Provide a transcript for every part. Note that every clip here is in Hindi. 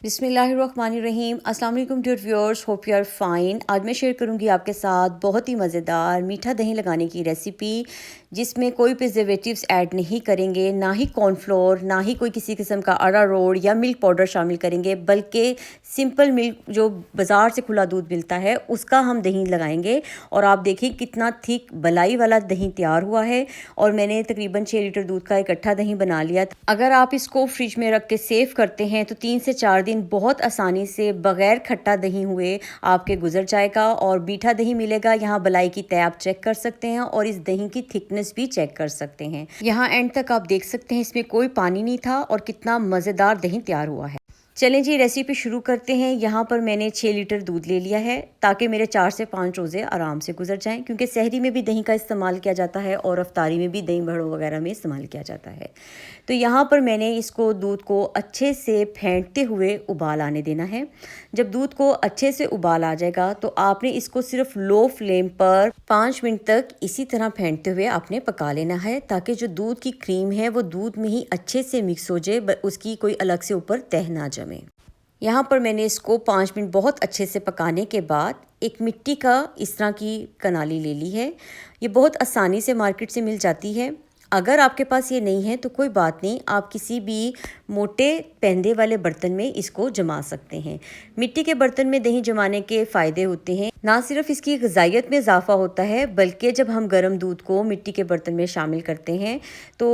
बिस्मिल्लाहिर्रहमानिर्रहीम। अस्सलाम वालेकुम dear viewers, hope you are fine. आज मैं शेयर करूंगी आपके साथ बहुत ही मज़ेदार मीठा दही लगाने की रेसिपी, जिसमें कोई प्रिजर्वेटिव्स ऐड नहीं करेंगे, ना ही कॉर्नफ्लोर, ना ही कोई किसी किस्म का अरारोट या मिल्क पाउडर शामिल करेंगे, बल्कि सिंपल मिल्क जो बाज़ार से खुला दूध मिलता है उसका हम दही लगाएंगे। और आप देखिए कितना थिक बलाई वाला दही तैयार हुआ है। और मैंने तकरीबन 6 लीटर दूध का इकट्ठा दही बना लिया। अगर आप इसको फ्रिज में रख के सेव करते हैं तो 3 से 4 दिन बहुत आसानी से बग़ैर खट्टा दही हुए आपके गुजर जाएगा और मीठा दही मिलेगा। यहाँ बलाई की तय आप चेक कर सकते हैं और इस दही की थिकनेस भी चेक कर सकते हैं। यहाँ एंड तक आप देख सकते हैं इसमें कोई पानी नहीं था और कितना मज़ेदार दही तैयार हुआ है। चलें जी, रेसिपी शुरू करते हैं। यहाँ पर मैंने 6 लीटर दूध ले लिया है ताकि मेरे 4 से 5 रोज़े आराम से गुजर जाएं, क्योंकि सहरी में भी दही का इस्तेमाल किया जाता है और अफ्तारी में भी दही बड़ों वगैरह में इस्तेमाल किया जाता है। तो यहाँ पर मैंने इसको दूध को अच्छे से फेंटते हुए उबाल आने देना है। जब दूध को अच्छे से उबाल आ जाएगा तो आपने इसको सिर्फ लो फ्लेम पर 5 मिनट तक इसी तरह फेंटते हुए आपने पका लेना है, ताकि जो दूध की क्रीम है वो दूध में ही अच्छे से मिक्स हो जाए, उसकी कोई अलग से ऊपर तह ना जमे। यहाँ पर मैंने इसको 5 मिनट बहुत अच्छे से पकाने के बाद एक मिट्टी का इस तरह की कनाली ले ली है। ये बहुत आसानी से मार्केट से मिल जाती है। अगर आपके पास ये नहीं है तो कोई बात नहीं, आप किसी भी मोटे पैंदे वाले बर्तन में इसको जमा सकते हैं। मिट्टी के बर्तन में दही जमाने के फ़ायदे होते हैं, ना सिर्फ इसकी ग़िज़ाइयत में इजाफा होता है, बल्कि जब हम गर्म दूध को मिट्टी के बर्तन में शामिल करते हैं तो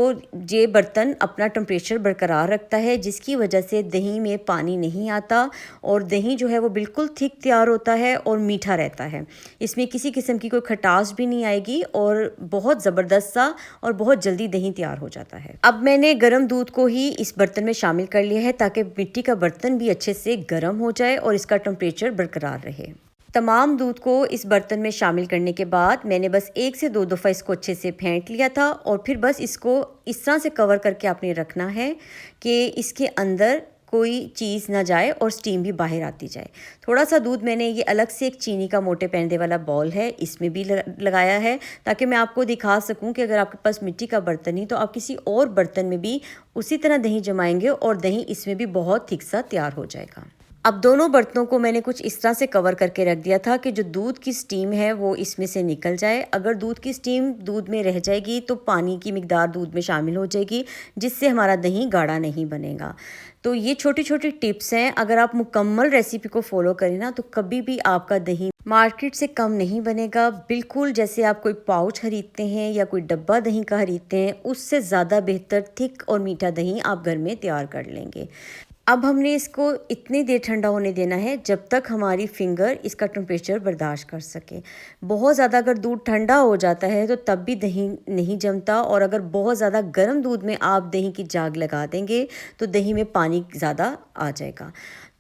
ये बर्तन अपना टेम्परेचर बरकरार रखता है, जिसकी वजह से दही में पानी नहीं आता और दही जो है वो बिल्कुल थिक तैयार होता है और मीठा रहता है। इसमें किसी किस्म की कोई खटास भी नहीं आएगी और बहुत ज़बरदस्त सा और बहुत जल्दी दही तैयार हो जाता है। अब मैंने गर्म दूध को ही इस बर्तन में शामिल कर लिया है ताकि मिट्टी का बर्तन भी अच्छे से गर्म हो जाए और इसका टेम्परेचर बरकरार रहे। तमाम दूध को इस बर्तन में शामिल करने के बाद मैंने बस 1 से 2 दफ़ा इसको अच्छे से फेंट लिया था और फिर बस इसको इस तरह से कवर करके आपने रखना है कि इसके अंदर कोई चीज़ ना जाए और स्टीम भी बाहर आती जाए। थोड़ा सा दूध मैंने ये अलग से एक चीनी का मोटे पैंदे वाला बॉल है, इसमें भी लगाया है, ताकि मैं आपको दिखा सकूं कि अगर आपके पास मिट्टी का बर्तन नहीं तो आप किसी और बर्तन में भी उसी तरह दही जमाएंगे और दही इसमें भी बहुत थिक सा तैयार हो जाएगा। अब दोनों बर्तनों को मैंने कुछ इस तरह से कवर करके रख दिया था कि जो दूध की स्टीम है वो इसमें से निकल जाए। अगर दूध की स्टीम दूध में रह जाएगी तो पानी की मिकदार दूध में शामिल हो जाएगी, जिससे हमारा दही गाढ़ा नहीं बनेगा। तो ये छोटी छोटी टिप्स हैं, अगर आप मुकम्मल रेसिपी को फॉलो करें ना तो कभी भी आपका दही मार्केट से कम नहीं बनेगा। बिल्कुल जैसे आप कोई पाउच खरीदते हैं या कोई डब्बा दही का खरीदते हैं, उससे ज़्यादा बेहतर थिक और मीठा दही आप घर में तैयार कर लेंगे। अब हमने इसको इतनी देर ठंडा होने देना है जब तक हमारी फिंगर इसका टेम्परेचर बर्दाश्त कर सके। बहुत ज़्यादा अगर दूध ठंडा हो जाता है तो तब भी दही नहीं जमता, और अगर बहुत ज़्यादा गर्म दूध में आप दही की जाग लगा देंगे तो दही में पानी ज़्यादा आ जाएगा।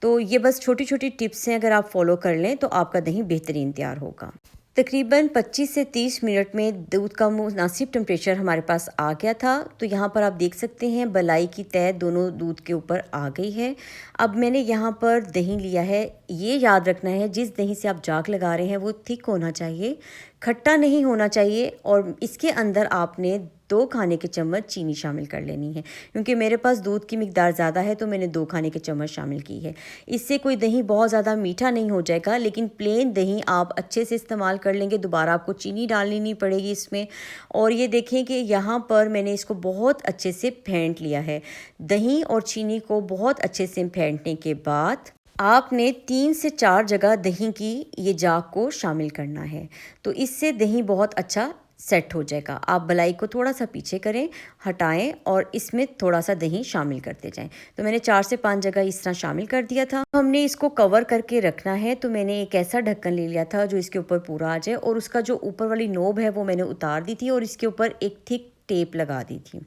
तो ये बस छोटी छोटी टिप्स हैं, अगर आप फॉलो कर लें तो आपका दही बेहतरीन तैयार होगा। तकरीबन 25 से 30 मिनट में दूध का मुनासिब टेम्परेचर हमारे पास आ गया था। तो यहाँ पर आप देख सकते हैं बलाई की तय दोनों दूध के ऊपर आ गई है। अब मैंने यहाँ पर दही लिया है। ये याद रखना है जिस दही से आप जाग लगा रहे हैं वो थिक होना चाहिए, खट्टा नहीं होना चाहिए, और इसके अंदर आपने 2 खाने के चम्मच चीनी शामिल कर लेनी है। क्योंकि मेरे पास दूध की मिकदार ज़्यादा है तो मैंने 2 खाने के चम्मच शामिल की है। इससे कोई दही बहुत ज़्यादा मीठा नहीं हो जाएगा, लेकिन प्लेन दही आप अच्छे से इस्तेमाल कर लेंगे, दोबारा आपको चीनी डालनी नहीं पड़ेगी इसमें। और ये देखें कि यहाँ पर मैंने इसको बहुत अच्छे से फेंट लिया है। दही और चीनी को बहुत अच्छे से फेंटने के बाद आपने 3 से 4 जगह दही की ये जाग को शामिल करना है, तो इससे दही बहुत अच्छा सेट हो जाएगा। आप बलाई को थोड़ा सा पीछे करें, हटाएं और इसमें थोड़ा सा दही शामिल करते जाएं। तो मैंने 4 से 5 जगह इस तरह शामिल कर दिया था। हमने इसको कवर करके रखना है, तो मैंने एक ऐसा ढक्कन ले लिया था जो इसके ऊपर पूरा आ जाए, और उसका जो ऊपर वाली नोब है वो मैंने उतार दी थी और इसके ऊपर एक थिक टेप लगा दी थी।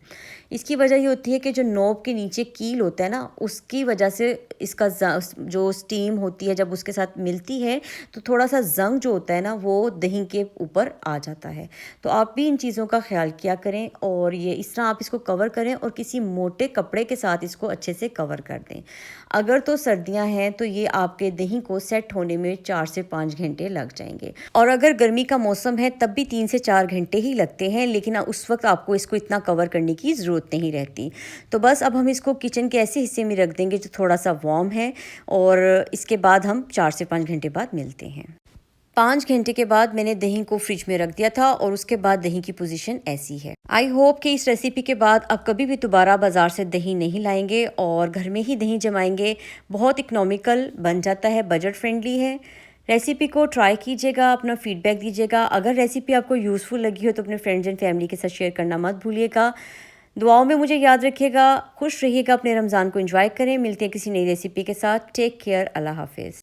इसकी वजह ये होती है कि जो नोब के नीचे कील होता है ना, उसकी वजह से इसका जो स्टीम होती है जब उसके साथ मिलती है तो थोड़ा सा जंग जो होता है ना वो दही के ऊपर आ जाता है। तो आप भी इन चीज़ों का ख्याल किया करें और ये इस तरह आप इसको कवर करें और किसी मोटे कपड़े के साथ इसको अच्छे से कवर कर दें। अगर तो सर्दियां हैं तो ये आपके दही को सेट होने में 4 से 5 घंटे लग जाएंगे। और अगर गर्मी का मौसम है तब भी 3 से 4 घंटे ही लगते हैं, लेकिन उस वक्त आपको इसको इतना कवर करने की ज़रूरत नहीं रहती। तो बस अब हम इसको किचन के ऐसे हिस्से में रख देंगे जो थोड़ा सा वार्म है, और इसके बाद हम 4 से 5 घंटे बाद मिलते हैं। 5 घंटे के बाद मैंने दही को फ्रिज में रख दिया था और उसके बाद दही की पोजीशन ऐसी है। आई होप कि इस रेसिपी के बाद आप कभी भी दोबारा बाज़ार से दही नहीं लाएंगे और घर में ही दही जमाएंगे। बहुत इकोनॉमिकल बन जाता है, बजट फ्रेंडली है। रेसिपी को ट्राई कीजिएगा, अपना फीडबैक दीजिएगा। अगर रेसिपी आपको यूज़फुल लगी हो तो अपने फ्रेंड्स एंड फैमिली के साथ शेयर करना मत भूलिएगा। दुआओं में मुझे याद रखिएगा। खुश रहिएगा, अपने रमज़ान को एंजॉय करें। मिलते हैं किसी नई रेसिपी के साथ। टेक केयर, अल्लाह हाफिज़।